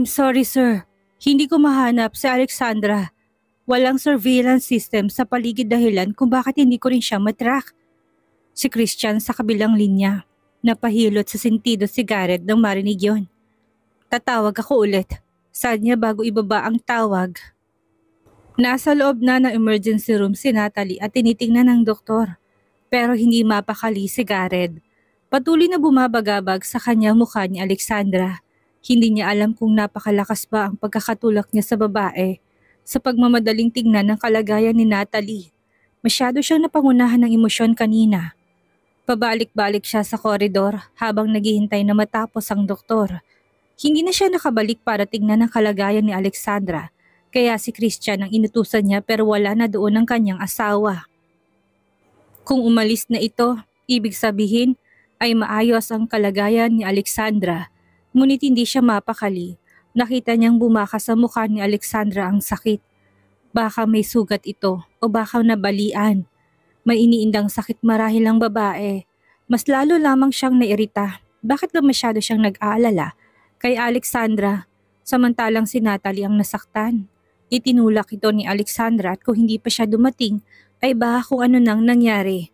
I'm sorry sir, hindi ko mahanap si Alexandra. Walang surveillance system sa paligid dahilan kung bakit hindi ko rin siya matrack. Si Christian sa kabilang linya. Napahilot sa sentido si Garrett nang marinig yon. Tatawag ako ulit. Saad niya bago ibaba ang tawag. Nasa loob na ng emergency room si Natalie at tinitingnan ng doktor. Pero hindi mapakali si Garrett. Patuloy na bumabagabag sa kanyang mukha ni Alexandra. Hindi niya alam kung napakalakas ba ang pagkakatulak niya sa babae sa pagmamadaling tingnan ng kalagayan ni Natalie. Masyado siyang napangunahan ng emosyon kanina. Pabalik-balik siya sa koridor habang naghihintay na matapos ang doktor. Hindi na siya nakabalik para tingnan ang kalagayan ni Alexandra, kaya si Christian ang inutusan niya pero wala na doon ang kanyang asawa. Kung umalis na ito, ibig sabihin ay maayos ang kalagayan ni Alexandra, ngunit hindi siya mapakali. Nakita niyang bumaka sa mukha ni Alexandra ang sakit. Baka may sugat ito o baka nabalian. May iniindang sakit marahil ang babae. Mas lalo lamang siyang nairita. Bakit ba masyado siyang nag-aalala kay Alexandra samantalang si Natalie ang nasaktan? Itinulak ito ni Alexandra at kung hindi pa siya dumating ay baka kung ano nang nangyari.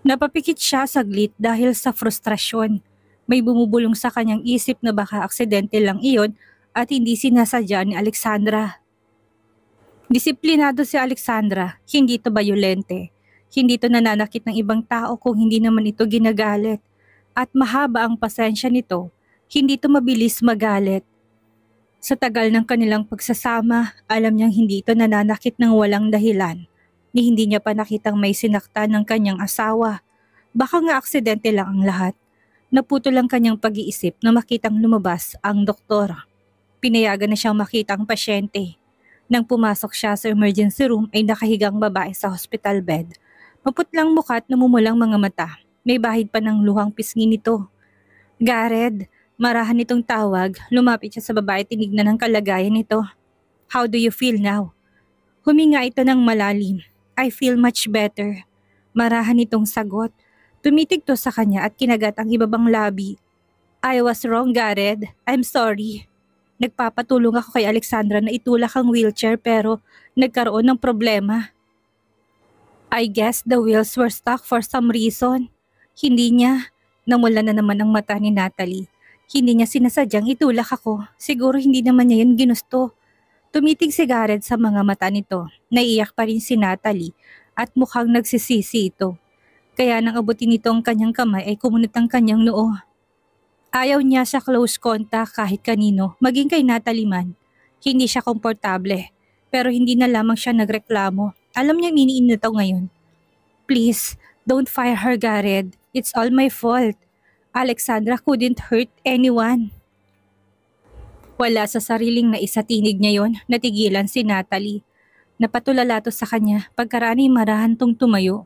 Napapikit siya saglit dahil sa frustrasyon. May bumubulong sa kanyang isip na baka aksidente lang iyon at hindi sinasadya ni Alexandra. Disiplinado si Alexandra, hindi ito bayolente. Hindi ito nananakit ng ibang tao kung hindi naman ito ginagalit. At mahaba ang pasensya nito, hindi ito mabilis magalit. Sa tagal ng kanilang pagsasama, alam niyang hindi ito nananakit ng walang dahilan. Ni hindi niya pa nakitang may sinaktan ng kanyang asawa. Baka nga aksidente lang ang lahat. Naputo lang kanyang pag-iisip na makitang lumabas ang doktor. Pinayagan na siyang makita ang pasyente. Nang pumasok siya sa emergency room ay nakahigang babae sa hospital bed. Maputlang mukha at namumulang mga mata. May bahid pa ng luhang pisngi nito. Garrett, marahan nitong tawag, lumapit siya sa babae tinignan ang kalagayan nito. How do you feel now? Huminga ito ng malalim. I feel much better. Marahan itong sagot. Tumitig to sa kanya at kinagat ang ibabang labi. I was wrong, Garrett. I'm sorry. Nagpapatulong ako kay Alexandra na itulak ang wheelchair pero nagkaroon ng problema. I guess the wheels were stuck for some reason. Hindi niya. Namula na naman ang mata ni Natalie. Hindi niya sinasadyang itulak ako. Siguro hindi naman niya yun ginusto. Tumitig si Garrett sa mga mata nito. Naiyak pa rin si Natalie at mukhang nagsisisi ito. Kaya nang abutin nito ang kanyang kamay ay kumunot ang kanyang noo. Ayaw niya sa close contact kahit kanino, maging kay Natalie man. Hindi siya komportable. Pero hindi na lamang siya nagreklamo. Alam niyang iniinit ito ngayon. Please, don't fire her, Garrett. It's all my fault. Alexandra couldn't hurt anyone. Wala sa sariling naisatinig niya yon, natigilan si Natalie. Napatulala to sa kanya pagkarani marahan tong tumayo.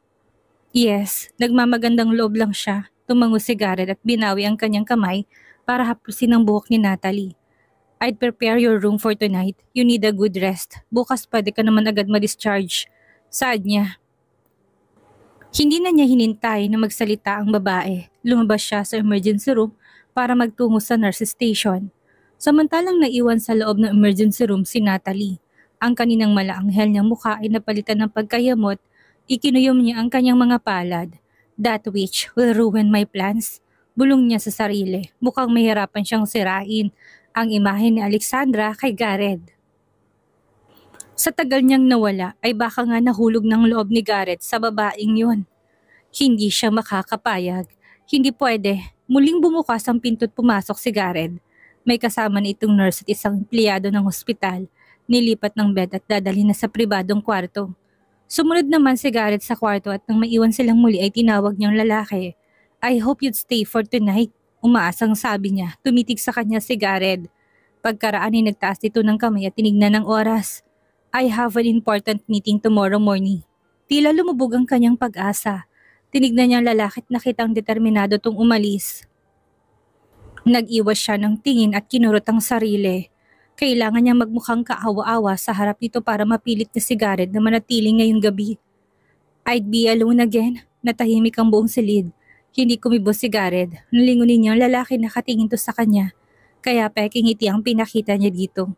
Yes, nagmamagandang loob lang siya. Tumango si Garrett at binawi ang kanyang kamay para haplusin ang buhok ni Natalie. I'd prepare your room for tonight. You need a good rest. Bukas pwede ka naman agad ma-discharge. Saad niya. Hindi na niya hinintay na magsalita ang babae. Lumabas siya sa emergency room para magtungo sa nurse station. Samantalang naiwan sa loob ng emergency room si Natalie. Ang kaninang malaanghel niyang mukha ay napalitan ng pagkayamot. Ikinuyom niya ang kanyang mga palad. That witch will ruin my plans. Bulong niya sa sarili. Mukhang mahirapan siyang sirain ang imahe ni Alexandra kay Garrett. Sa tagal niyang nawala ay baka nga nahulog ng loob ni Garrett sa babaeng yun. Hindi siya makakapayag. Hindi pwede. Muling bumukas ang pinto't pumasok si Garrett. May kasama na itong nurse at isang empleyado ng hospital. Nilipat ng bed at dadalhin na sa pribadong kwarto. Sumunod naman si Garrett sa kwarto at nang maiwan silang muli ay tinawag niyang lalaki. I hope you'd stay for tonight. Umaasang sabi niya. Tumitig sa kanya si Garrett. Pagkaraan ay nagtaas dito ng kamay at tinignan ng oras. I have an important meeting tomorrow morning. Tila lumubog ang kanyang pag-asa. Tinignan niyang lalaki at nakitang determinado tong umalis. Nag-iwas siya ng tingin at kinurot ang sarili. Kailangan niya magmukhang kaawa-awa sa harap nito para mapilit na si Garrett na manatiling ngayong gabi. I'd be alone again. Natahimik ang buong silid. Hindi kumibo si Garrett. Nalingunin niya ang lalaki na nakatingin to sa kanya. Kaya peking ngiti ang pinakita niya dito.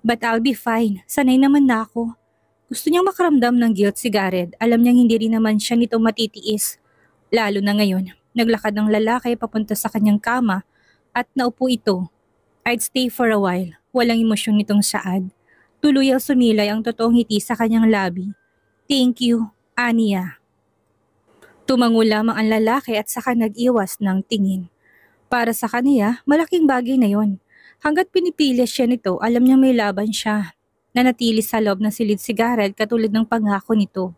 But I'll be fine. Sanay naman na ako. Gusto niyang makaramdam ng guilt si Gareth. Alam niyang hindi rin naman siya nito matitiis. Lalo na ngayon, naglakad ng lalaki papunta sa kanyang kama at naupo ito. I'd stay for a while. Walang emosyon nitong saad. Tuluyang sumilay ang totoong ngiti sa kanyang labi. Thank you, Anya. Tumango lamang ang lalaki at saka nag-iwas ng tingin. Para sa kaniya, malaking bagay na yon. Hanggat pinipili siya nito, alam niya may laban siya. Nanatili sa loob ng silid si Gareth katulad ng pangako nito.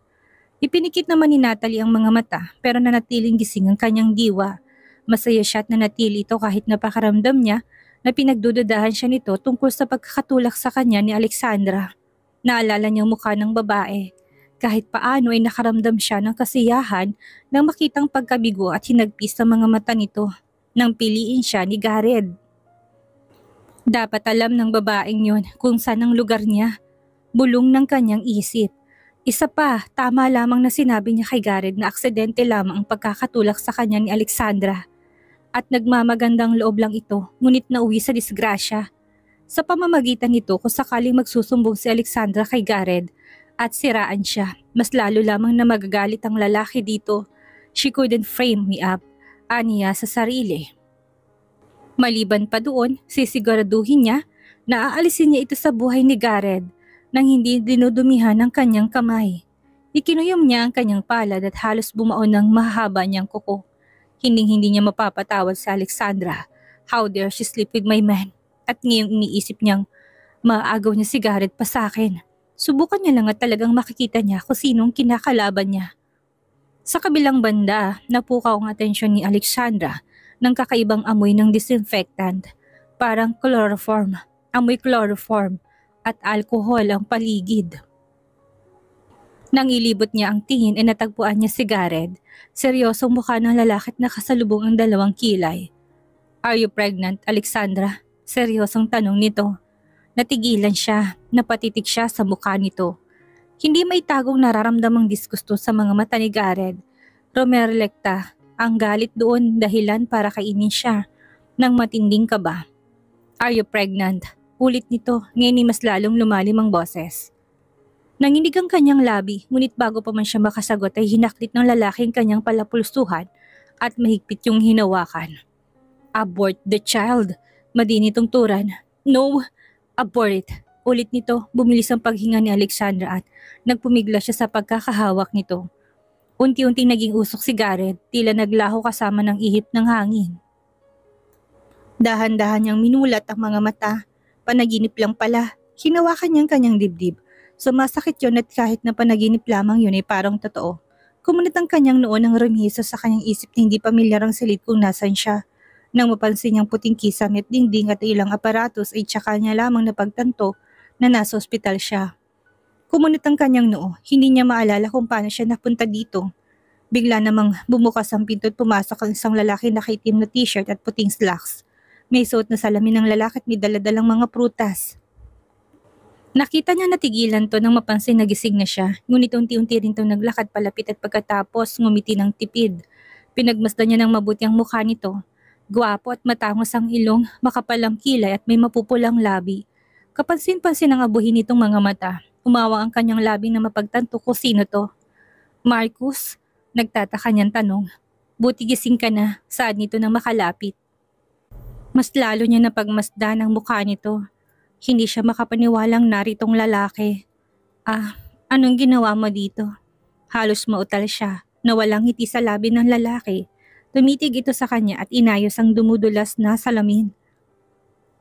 Ipinikit naman ni Natalie ang mga mata pero nanatiling gising ang kanyang diwa. Masaya siya at nanatili ito kahit napakaramdam niya na pinagdududahan siya nito tungkol sa pagkakatulak sa kanya ni Alexandra. Naalala niyang mukha ng babae. Kahit paano ay nakaramdam siya ng kasiyahan nang makitang pagkabigo at hinagpis sa mga mata nito nang piliin siya ni Gareth. Dapat alam ng babaeng yun kung saan ang lugar niya. Bulong ng kanyang isip. Isa pa, tama lamang na sinabi niya kay Gareth na aksidente lamang ang pagkakatulak sa kanya ni Alexandra. At nagmamagandang loob lang ito, ngunit nauwi sa disgrasya. Sa pamamagitan nito kung sakaling magsusumbong si Alexandra kay Gareth at siraan siya, mas lalo lamang na magagalit ang lalaki dito. She couldn't frame me up, aniya sa sarili. Maliban pa doon, sisiguraduhin niya na aalisin niya ito sa buhay ni Gareth nang hindi dinudumihan ng kanyang kamay. Ikinuyom niya ang kanyang palad at halos bumao ng mahaba niyang kuko. Hindi niya mapapatawad sa Alexandra. How dare she sleep with my man? At ngayong iniisip niyang maaagaw niya si Gareth pa sa akin. Subukan niya lang at talagang makikita niya kung sinong kinakalaban niya. Sa kabilang banda, napukaw ang atensyon ni Alexandra ng kakaibang amoy ng disinfectant. Parang chloroform, amoy chloroform at alcohol ang paligid. Nang ilibot niya ang tingin ay natagpuan niya si Gareth. Seryosong mukha ng lalaki at nakasalubong ang dalawang kilay. Are you pregnant, Alexandra? Seryosong tanong nito. Natigilan siya, napatitig siya sa mukha nito. Hindi may tagong nararamdamang disgusto sa mga mata ni Gareth. Rumerelekta ang galit doon dahilan para kainin siya ng matinding kaba. Are you pregnant? Ulit nito, ngayon mas lalong lumalim ang boses. Nanginig ang kanyang labi, ngunit bago pa man siya makasagot ay hinaklit ng lalaking kanyang palapulsuhan at mahigpit yung hinawakan. Abort the child, madini tungturan. No, abort it. Ulit nito, bumilis ang paghinga ni Alexandra at nagpumigla siya sa pagkakahawak nito. Unti-unting naging usok si Gareth, tila naglaho kasama ng ihip ng hangin. Dahan-dahan niyang minulat ang mga mata. Panaginip lang pala. Hinawakan niyang kanyang dibdib. Sumasakit yun at kahit na panaginip lamang yun ay parang totoo. Kumunat ang kanyang noon ng remiso sa kanyang isip na hindi pamilyar ang silid kung nasan siya. Nang mapansin niyang puting kisame at dingding at ilang aparatos ay tsaka niya lamang napagtanto na nasa ospital siya. Kumunat ang kanyang noo, hindi niya maalala kung paano siya napunta dito. Bigla namang bumukas ang pinto at pumasok ang isang lalaki na nakaitim na t-shirt at puting slacks. May suot na salamin ng lalaki at may daladalang mga prutas. Nakita niya natigilan to nang mapansin na gising na siya, ngunit unti-unti rin itong naglakad palapit at pagkatapos ngumiti ng tipid. Pinagmasdan niya ng mabuti ang mukha nito. Gwapo at matangos ang ilong, makapal ang kilay at may mapupulang labi. Kapansin-pansin ang abuhin nitong mga mata. Umawang ang kanyang labi na mapagtanto kung sino to. Marcus? Nagtataka niyang tanong. Buti gising ka na, saad nito nang makalapit. Mas lalo niya napagmasdan ang mukha nito. Hindi siya makapaniwalang naritong lalaki. Anong ginawa mo dito? Halos mautal siya, na walang ngiti sa labi ng lalaki. Tumitig ito sa kanya at inayos ang dumudulas na salamin.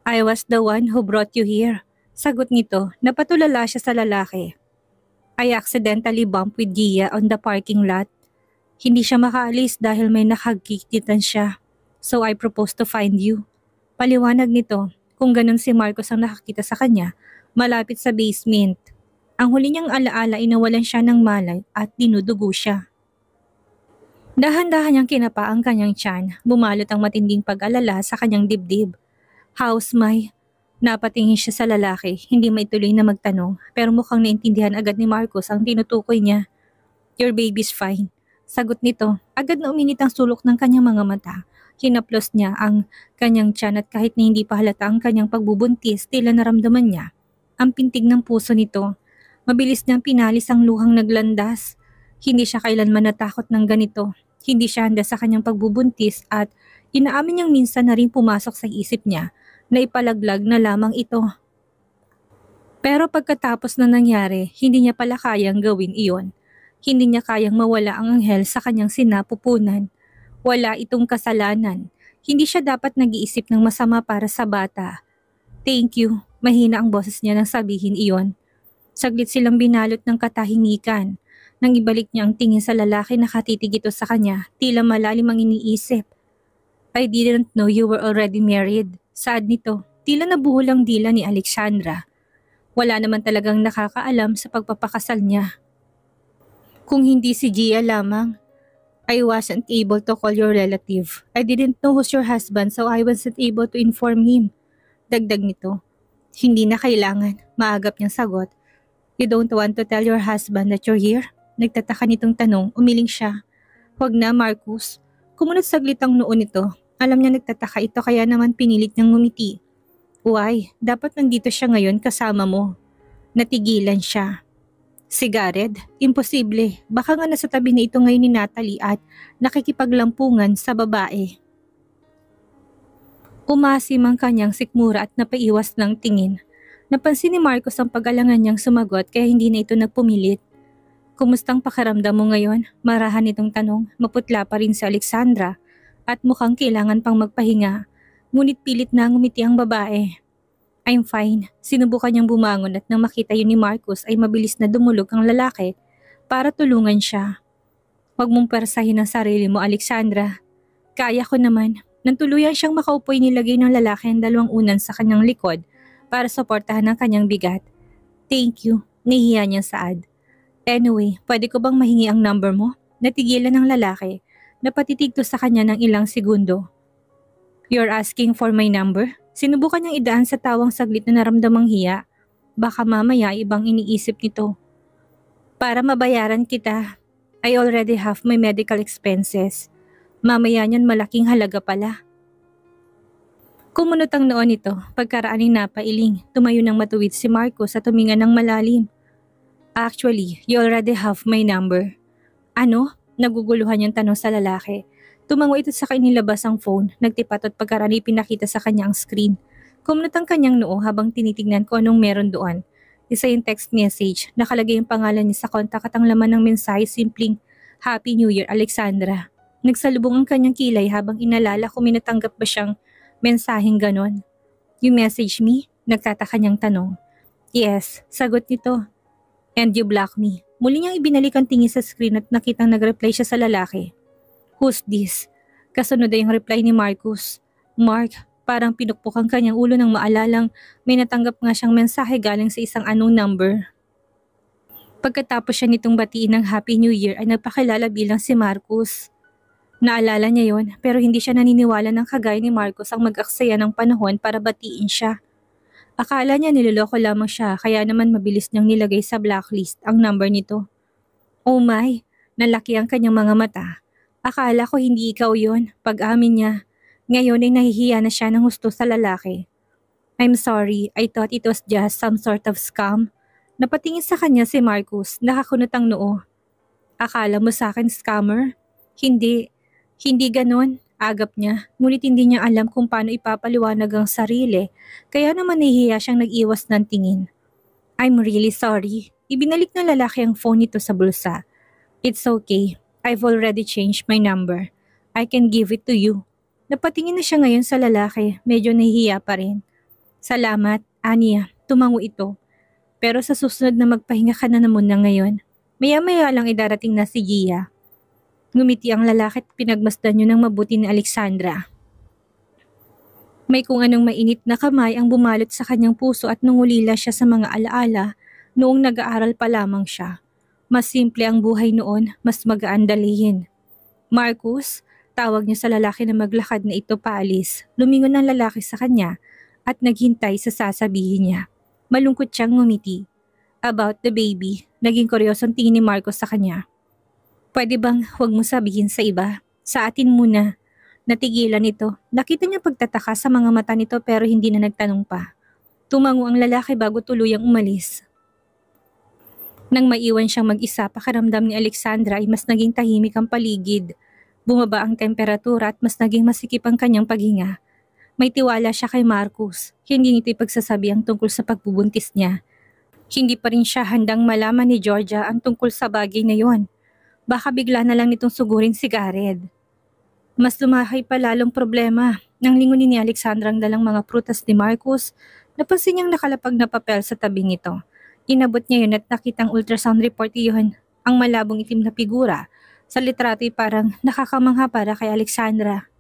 I was the one who brought you here. Sagot nito, napatulala siya sa lalaki. I accidentally bumped with Gia on the parking lot. Hindi siya makaalis dahil may nakagkikitan siya. So I proposed to find you. Paliwanag nito, kung ganun si Marcos ang nakakita sa kanya, malapit sa basement. Ang huli niyang alaala ay nawalan siya ng malay at dinudugo siya. Dahan-dahan niyang kinapa ang kanyang tiyan, bumalot ang matinding pag-alala sa kanyang dibdib. How's my? Napatingin siya sa lalaki, hindi maituloy na magtanong, pero mukhang naintindihan agad ni Marcos ang tinutukoy niya. Your baby's fine. Sagot nito, agad na uminit ang sulok ng kanyang mga mata. Hinaplos niya ang kanyang tiyan at kahit na hindi pa halata ang kanyang pagbubuntis, tila naramdaman niya ang pintig ng puso nito. Mabilis niyang pinalis ang luhang naglandas. Hindi siya kailanman natakot ng ganito. Hindi siya handa sa kanyang pagbubuntis at inaamin niyang minsan na rin pumasok sa isip niya na ipalaglag na lamang ito. Pero pagkatapos na nangyari, hindi niya pala kayang gawin iyon. Hindi niya kayang mawala ang anghel sa kanyang sinapupunan. Wala itong kasalanan. Hindi siya dapat nag-iisip ng masama para sa bata. Thank you. Mahina ang boses niya nang sabihin iyon. Saglit silang binalot ng katahimikan. Nang ibalik niya ang tingin sa lalaki na katitig ito sa kanya, tila malalim ang iniisip. I didn't know you were already married. Sad nito. Tila nabuhol ang dila ni Alexandra. Wala naman talagang nakakaalam sa pagpapakasal niya. Kung hindi si Gia lamang, I wasn't able to call your relative. I didn't know who's your husband so I wasn't able to inform him. Dagdag nito. Hindi na kailangan, maagap niyang sagot. You don't want to tell your husband that you're here? Nagtataka nitong tanong, umiling siya. Huwag na, Marcus. Kumunot saglit ang noo nito. Alam niya nagtataka ito kaya naman pinilit niyang ngumiti. Why? Dapat nandito siya ngayon kasama mo. Natigilan siya. Si Gareth? Imposible. Baka nga nasa tabi na ito ngayon ni Natalie at nakikipaglampungan sa babae. Umasim ang kanyang sikmura at napaiwas ng tingin. Napansin ni Marcos ang pag-alangan niyang sumagot kaya hindi na ito nagpumilit. Kumustang pakiramdam mo ngayon? Marahan itong tanong. Maputla pa rin si Alexandra at mukhang kailangan pang magpahinga. Ngunit pilit na ngumiti ang babae. I'm fine. Sinubukan niyang bumangon at nang makita yun ni Marcos ay mabilis na dumulog ang lalaki para tulungan siya. Huwag mong persahin ang sarili mo, Alexandra. Kaya ko naman. Nang tuluyan siyang makaupoy nilagay ng lalaki ang dalawang unan sa kanyang likod para suportahan ang kanyang bigat. Thank you. Nahihiya niyang saad. Anyway, pwede ko bang mahingi ang number mo? Natigilan ng lalaki. Napatitigto sa kanya ng ilang segundo. You're asking for my number? Sinubukan niyang idaan sa tawang saglit na naramdamang hiya. Baka mamaya ibang iniisip nito. Para mabayaran kita, I already have my medical expenses. Mamaya niyan malaking halaga pala. Kumunot ang noo nito, pagkaraaning napailing, tumayo ng matuwid si Marcos at tuminga ng malalim. Actually, you already have my number. Ano? Naguguluhan niyang tanong sa lalaki. Tumango ito sa kainilabas ang phone, nagtipat at pagkarani pinakita sa kanya ang screen. Kumunot ang kanyang noo habang tinitignan ko anong meron doon. Isa yung text message, nakalagay yung pangalan niya sa kontak at ang laman ng mensahe simpleng, Happy New Year, Alexandra. Nagsalubong ang kanyang kilay habang inalala kung may natanggap ba siyang mensaheng ganon. You message me? Nagtataka niyang tanong. Yes, sagot nito. And you block me. Muli niyang ibinalik ang tingin sa screen at nakitang nag-reply siya sa lalaki. Who's this? Kasunod ay ang reply ni Marcus. Mark, parang pinukpok ang kanyang ulo nang maalalang may natanggap nga siyang mensahe galing sa isang unknown number. Pagkatapos siya nitong batiin ng Happy New Year ay nagpakilala bilang si Marcus. Naalala niya yon pero hindi siya naniniwala ng kagaya ni Marcus ang mag-aksaya ng panahon para batiin siya. Akala niya niloloko lamang siya kaya naman mabilis niyang nilagay sa blacklist ang number nito. Oh my, nalaki ang kanyang mga mata. Akala ko hindi ikaw yon, pag-amin niya. Ngayon ay nahihiya na siya ng husto sa lalaki. I'm sorry, I thought it was just some sort of scam. Napatingin sa kanya si Marcus, nakakunot ang noo. Akala mo sa akin scammer? Hindi ganon, agap niya. Ngunit hindi niya alam kung paano ipapaliwanag ang sarili, kaya naman nahihiya siyang nag-iwas ng tingin. I'm really sorry. Ibinalik ng lalaki ang phone nito sa bulsa. It's okay. I've already changed my number. I can give it to you. Napatingin na siya ngayon sa lalaki, medyo nahihiya pa rin. Salamat, Anya, tumango ito. Pero sa susunod na magpahinga ka na naman na ngayon. Maya-maya lang idarating na si Gia. Ngumiti ang lalaki at pinagmasdan niyo ng mabuti ni Alexandra. May kung anong mainit na kamay ang bumalot sa kanyang puso at nungulila siya sa mga alaala noong nag-aaral pa lamang siya. Mas simple ang buhay noon, mas magaan dalihin. Marcus, tawag niya sa lalaki na maglakad na ito paalis. Lumingon ang lalaki sa kanya at naghintay sa sasabihin niya. Malungkot siyang ngumiti. About the baby, naging kuryosong tingin ni Marcos sa kanya. Pwede bang huwag mo sabihin sa iba? Sa atin muna. Natigilan ito. Nakita niya pagtataka sa mga mata nito pero hindi na nagtanong pa. Tumango ang lalaki bago tuluyang umalis. Nang maiwan siyang mag-isa, pakiramdam ni Alexandra ay mas naging tahimik ang paligid. Bumaba ang temperatura at mas naging masikip ang kanyang paghinga. May tiwala siya kay Marcus. Hindi nito ipagsasabi ang tungkol sa pagbubuntis niya. Hindi pa rin siya handang malaman ni Georgia ang tungkol sa bagay na yon. Baka bigla na lang nitong sugurin si Gareth. Mas lumahay pa lalong problema. Nang lingunin ni Alexandra ang dalang mga prutas ni Marcus, napansin niyang nakalapag na papel sa tabi nito. Inabot niya yun at nakitang ultrasound report iyon. Ang malabong itim na figura sa litrato ay parang nakakamangha para kay Alexandra.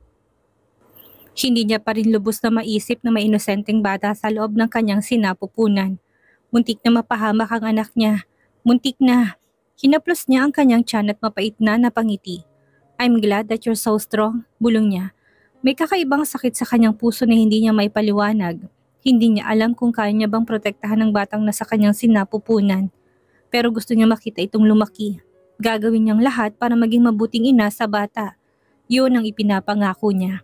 Hindi niya pa rin lubos na maisip na may inosenteng bata sa loob ng kanyang sinapupunan. Muntik na mapahamak ang anak niya. Muntik na. Hinaplos niya ang kanyang tiyan at mapait na napangiti. I'm glad that you're so strong, bulong niya. May kakaibang sakit sa kanyang puso na hindi niya maipaliwanag. Hindi niya alam kung kaya niya bang protektahan ng batang nasa kanyang sinapupunan. Pero gusto niya makita itong lumaki. Gagawin niyang lahat para maging mabuting ina sa bata. Yun ang ipinapangako niya.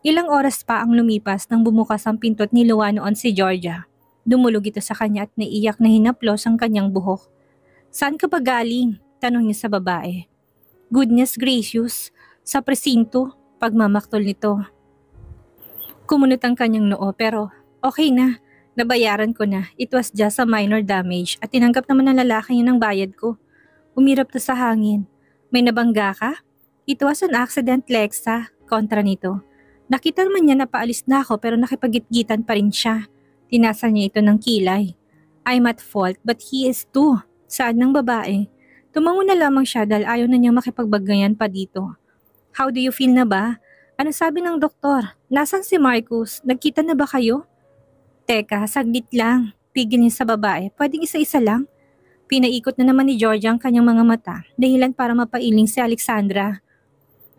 Ilang oras pa ang lumipas nang bumukas ang pinto at niluwa noon si Georgia. Dumulog ito sa kanya at naiyak na hinaplos ang kanyang buhok. Saan ka ba galing? Tanong niya sa babae. Goodness gracious, sa presinto, pagmamaktol nito. Kumunot ang kanyang noo pero okay na, nabayaran ko na. It was just a minor damage at tinanggap naman ng lalaki yun ang bayad ko. Umirap to sa hangin. May nabangga ka? It was an accident, Lexa, kontra nito. Nakita naman niya na paalis na ako pero nakipagitgitan pa rin siya. Tinasa niya ito ng kilay. I'm at fault but he is too. Saan ng babae? Tumango na lamang siya dahil ayaw na niyang makipagbagayan pa dito. How do you feel na ba? Ano sabi ng doktor? Nasaan si Marcus? Nagkita na ba kayo? Teka, saglit lang. Pigil niya sa babae. Pwedeng isa-isa lang? Pinaikot na naman ni Georgia ang kanyang mga mata, dahilan para mapailing si Alexandra.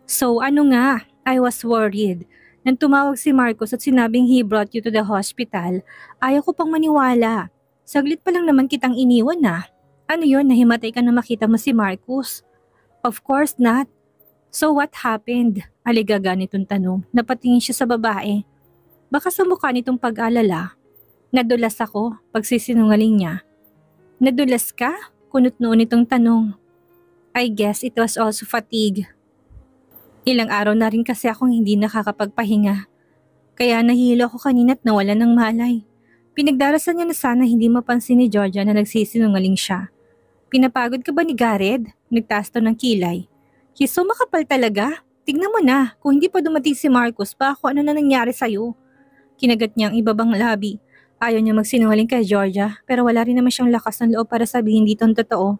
So ano nga? I was worried. Nang tumawag si Marcus at sinabing he brought you to the hospital, ayaw ko pang maniwala. Saglit pa lang naman kitang iniwan na. Ano yon, nahimatay ka na makita mo si Marcus? Of course not. So what happened? Aligaga nitong tanong. Napatingin siya sa babae. Baka sa mukha nitong pag-alala. Nadulas ako, pagsisinungaling niya. Nadulas ka? Kunot noon itong tanong. I guess it was also fatigue. Ilang araw na rin kasi akong hindi nakakapagpahinga. Kaya nahihilo ako kanina at nawala ng malay. Pinagdarasan niya na sana hindi mapansin ni Georgia na nagsisinungaling siya. Pinapagod ka ba ni Gareth? Nagtaas to ng kilay. He's so makapal talaga. Tignan mo na, kung hindi pa dumating si Marcus pa ako ano na nangyari sa'yo. Kinagat niya ang ibabang labi. Ayaw niya magsinungaling kay Georgia pero wala rin naman siyang lakas ng loob para sabihin dito ang totoo.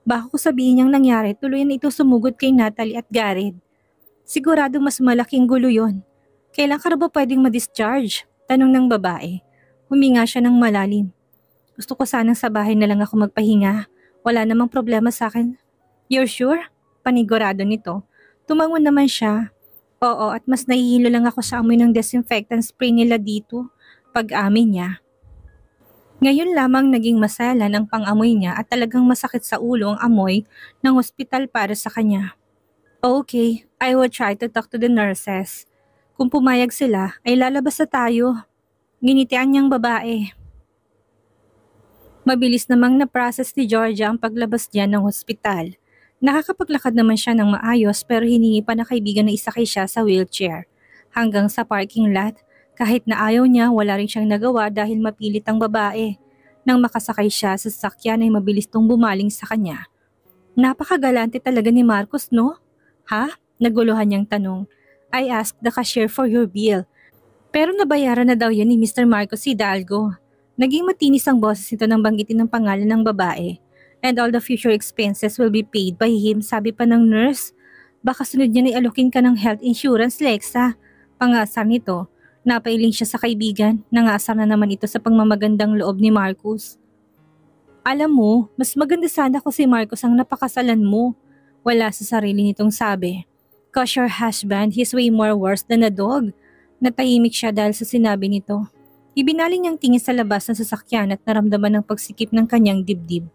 Baka ko sabihin niyang nangyari, tuluyan ito sumugod kay Natalie at Gareth. Sigurado mas malaking gulo yon. Kailan ka ba pwedeng ma-discharge? Tanong ng babae. Huminga siya ng malalim. Gusto ko sanang sa bahay na lang ako magpahinga. Wala namang problema sa akin. You're sure? Panigurado nito. Tumangon naman siya. Oo, at mas nahihilo lang ako sa amoy ng disinfectant spray nila dito. Pag-amin niya. Ngayon lamang naging masalan ang pang-amoy niya at talagang masakit sa ulo ang amoy ng ospital para sa kanya. Okay, I will try to talk to the nurses. Kung pumayag sila, ay lalabas na tayo. Ginitian niyang babae. Mabilis namang na-process ni Georgia ang paglabas niya ng ospital. Nakakapaglakad naman siya ng maayos pero hiningi pa na kaibigan na isakay siya sa wheelchair. Hanggang sa parking lot, kahit na ayaw niya, wala rin siyang nagawa dahil mapilit ang babae. Nang makasakay siya sa sasakyan ay mabilis tong bumaling sa kanya. Napakagalante talaga ni Marcus, no? Ha? Naguluhan niyang tanong. I asked the cashier for your bill. Pero nabayaran na daw yan ni Mr. Marcos Hidalgo. Naging matinis ang boses nito nang banggitin ng pangalan ng babae. And all the future expenses will be paid by him, sabi pa ng nurse. Baka sunod niya na ialokin ka ng health insurance, Lexa. Pangasar nito. Napailing siya sa kaibigan. Nangasar na naman ito sa pagmamagandang loob ni Marcus. Alam mo, mas maganda sana kung si Marcos ang napakasalan mo. Wala sa sarili nitong sabi. Cause your husband, he's way more worse than a dog. Natahimik siya dahil sa sinabi nito. Ibinaling niyang tingin sa labas ng sasakyan at naramdaman ng pagsikip ng kanyang dibdib.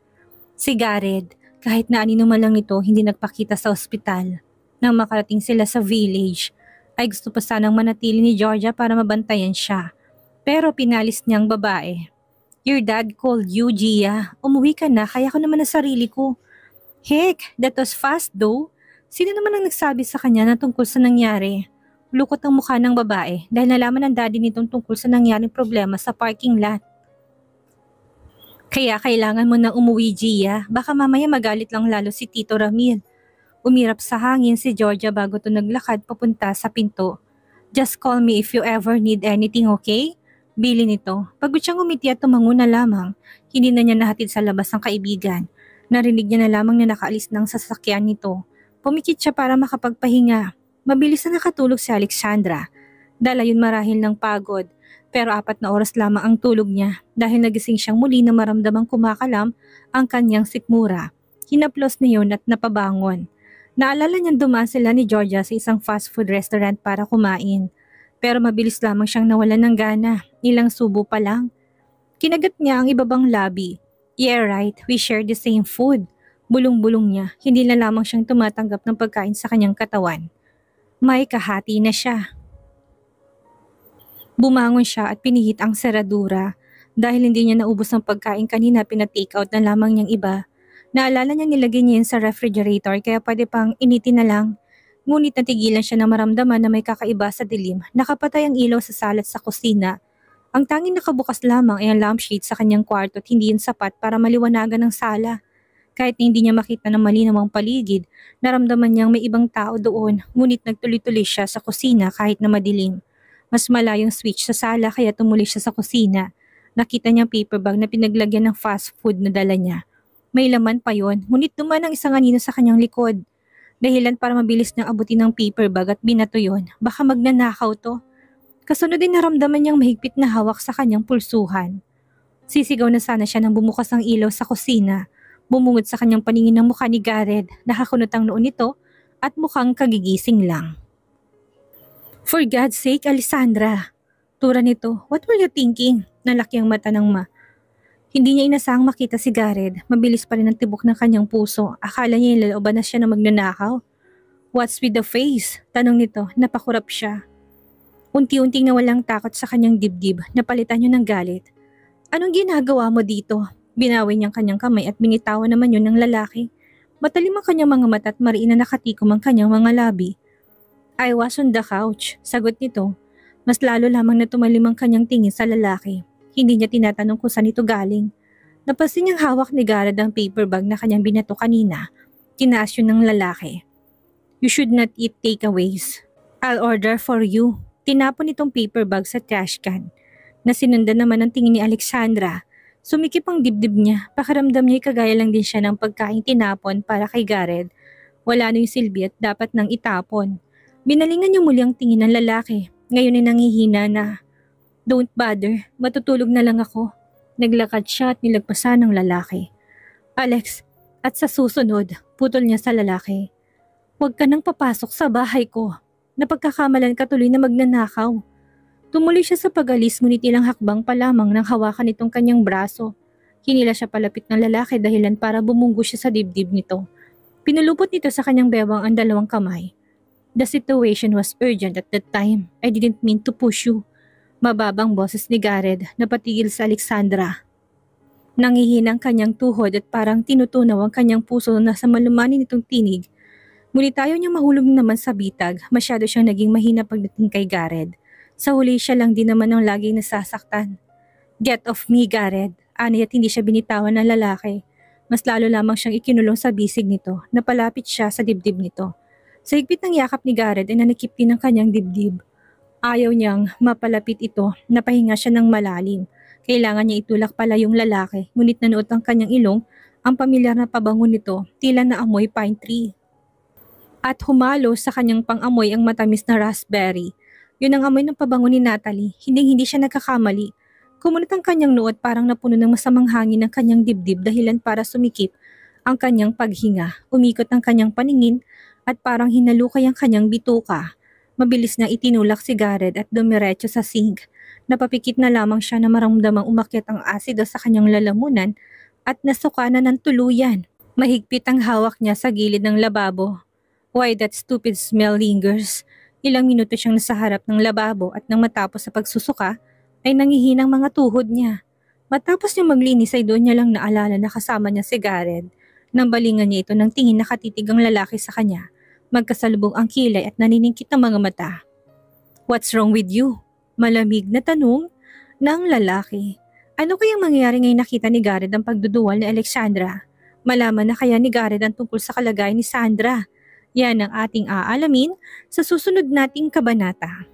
Si Gareth, kahit na anino man lang nito, hindi nagpakita sa ospital. Nang makarating sila sa village, Ay gusto pa sanang manatili ni Georgia para mabantayan siya. Pero pinalis niyang babae. Your dad called you, Gia. Umuwi ka na, kaya ko naman ang sarili ko. Heck, that was fast though. Sino naman ang nagsabi sa kanya na tungkol sa nangyari? Lukot ang mukha ng babae dahil nalaman ng daddy nitong tungkol sa nangyaring problema sa parking lot. Kaya kailangan mo nang umuwi, Gia. Baka mamaya magalit lang lalo si Tito Ramil. Umirap sa hangin si Georgia bago to naglakad papunta sa pinto. Just call me if you ever need anything, okay? Bili nito. Pagod siyang umiti at tumango na lamang. Hindi na niya nahatid sa labas ang kaibigan. Narinig niya na lamang na nakaalis ng sasakyan nito. Pumikit siya para makapagpahinga. Mabilis na nakatulog si Alexandra. Dala yun marahil ng pagod. Pero 4 na oras lamang ang tulog niya dahil nagising siyang muli na maramdamang kumakalam ang kanyang sikmura. Hinaplos niya yun at napabangon. Naalala niyang dumaan sila ni Georgia sa isang fast food restaurant para kumain. Pero mabilis lamang siyang nawalan ng gana, ilang subo pa lang. Kinagat niya ang ibabang lobby. Yeah right, we share the same food. Bulong-bulong niya, hindi na lamang siyang tumatanggap ng pagkain sa kanyang katawan. May kahati na siya. Bumangon siya at pinihit ang seradura. Dahil hindi niya naubos ang pagkain kanina, pina-take out na lamang niyang iba. Naalala niya nilagay niya yun sa refrigerator kaya pwede pang initin na lang. Ngunit natigilan siya na maramdaman na may kakaiba sa dilim. Nakapatay ang ilaw sa salat sa kusina. Ang tanging nakabukas lamang ay ang lampshade sa kanyang kwarto at hindi yun sapat para maliwanagan ang sala. Kahit na hindi niya makita ng malinaw ang paligid, naramdaman niyang may ibang tao doon, ngunit nagtuloy-tuloy siya sa kusina kahit na madilim. Mas malayong switch sa sala kaya tumuloy siya sa kusina. Nakita niya ang paper bag na pinaglagyan ng fast food na dala niya. May laman pa yon, ngunit dumaan ang isang anino sa kanyang likod. Dahilan para mabilis niyang abutin ng paper bag at binato yon, baka magnanakaw to. Kasunod din naramdaman niyang mahigpit na hawak sa kanyang pulsuhan. Sisigaw na sana siya nang bumukas ang ilaw sa kusina. Bumungod sa kanyang paningin ng mukha ni Gareth, nakakunot ang noon nito at mukhang kagigising lang. For God's sake, Alessandra! Tura nito, what were you thinking? Nalaki ang mata ng Hindi niya inasahang makita si Gareth. Mabilis pa rin ang tibok ng kanyang puso. Akala niya ilalooban na siya na magnanakaw. What's with the face? Tanong nito, napakurap siya. Unti-unting nawalang takot sa kanyang dibdib, napalitan niyo ng galit. Anong ginagawa mo dito? Binawi niyang kanyang kamay at binitawan naman yun ng lalaki. Matalim ang kanyang mga mata at mariin na nakatikom ang kanyang mga labi. I was on the couch, sagot nito. Mas lalo lamang na tumalim ang kanyang tingin sa lalaki. Hindi niya tinatanong kung saan ito galing. Napansin niyang hawak ni Gareth ang paper bag na kanyang binato kanina. Tinaas yun ng lalaki. You should not eat takeaways. I'll order for you. Tinapon itong paper bag sa trash can. Nasinundan naman ang tingin ni Alexandra. Sumikip ang dibdib niya. Pakiramdam niya kagaya lang din siya ng pagkain tinapon para kay Gareth. Wala na yung silbi at dapat nang itapon. Binalingan niya muli ang tingin ng lalaki. Ngayon ay nangihina na. Don't bother, matutulog na lang ako. Naglakad siya at nilagpasan ng lalaki. Alex, at sa susunod, putol niya sa lalaki. Huwag ka nang papasok sa bahay ko. Napagkakamalan ka tuloy na magnanakaw. Tumuloy siya sa pag-alis ngunit ilang hakbang pa lamang nang hawakan itong kanyang braso. Hinila siya palapit ng lalaki dahilan para bumunggo siya sa dibdib nito. Pinulupot nito sa kanyang bewang ang 2 kamay. The situation was urgent at that time. I didn't mean to push you. Mababang boses ni Gareth na patigil sa Alexandra. Nangihinang kanyang tuhod at parang tinutunaw ang kanyang puso na sa malumanin nitong tinig. Ngunit ayaw niyang mahulog naman sa bitag, masyado siyang naging mahina pagdating kay Gareth. Sa huli siya lang din naman ang laging nasasaktan. Get off me, Gareth. Ani at hindi siya binitawan ng lalaki. Mas lalo lamang siyang ikinulong sa bisig nito, napalapit siya sa dibdib nito. Sa higpit ng yakap ni Gareth ay nanikip din ang kanyang dibdib. Ayaw niyang mapalapit ito, napahinga siya ng malalim. Kailangan niya itulak pala yung lalaki, ngunit nanuot ang kanyang ilong, ang pamilyar na pabango nito, tila na amoy pine tree. At humalo sa kanyang pang-amoy ang matamis na raspberry. Yun ang amoy ng pabango ni Natalie, hindi siya nagkakamali. Kumunot ang kanyang nuot parang napuno ng masamang hangin ang kanyang dibdib dahilan para sumikip ang kanyang paghinga. Umikot ang kanyang paningin, at parang hinalukay ang kanyang bituka. Mabilis na itinulak si Gareth at dumiretso sa sink. Napapikit na lamang siya na maramdamang umakyat ang asido sa kanyang lalamunan at nasuka na ng tuluyan. Mahigpit ang hawak niya sa gilid ng lababo. Why that stupid smell lingers? Ilang minuto siyang nasa harap ng lababo at nang matapos sa pagsusuka ay nangihinang mga tuhod niya. Matapos niya maglinis ay doon niya lang naalala na kasama niya si Gareth. Nang balingan niya ito ng tingin nakatitig ang lalaki sa kanya. Magkasalubong ang kilay at naniningkit ng mga mata. "What's wrong with you?" Malamig na tanong ng lalaki. Ano kayang mangyayari ngayong nakita ni Gareth ang pagduduwal ni Alexandra? Malaman na kaya ni Gareth ang tungkol sa kalagayan ni Sandra? Yan ang ating aalamin sa susunod nating kabanata.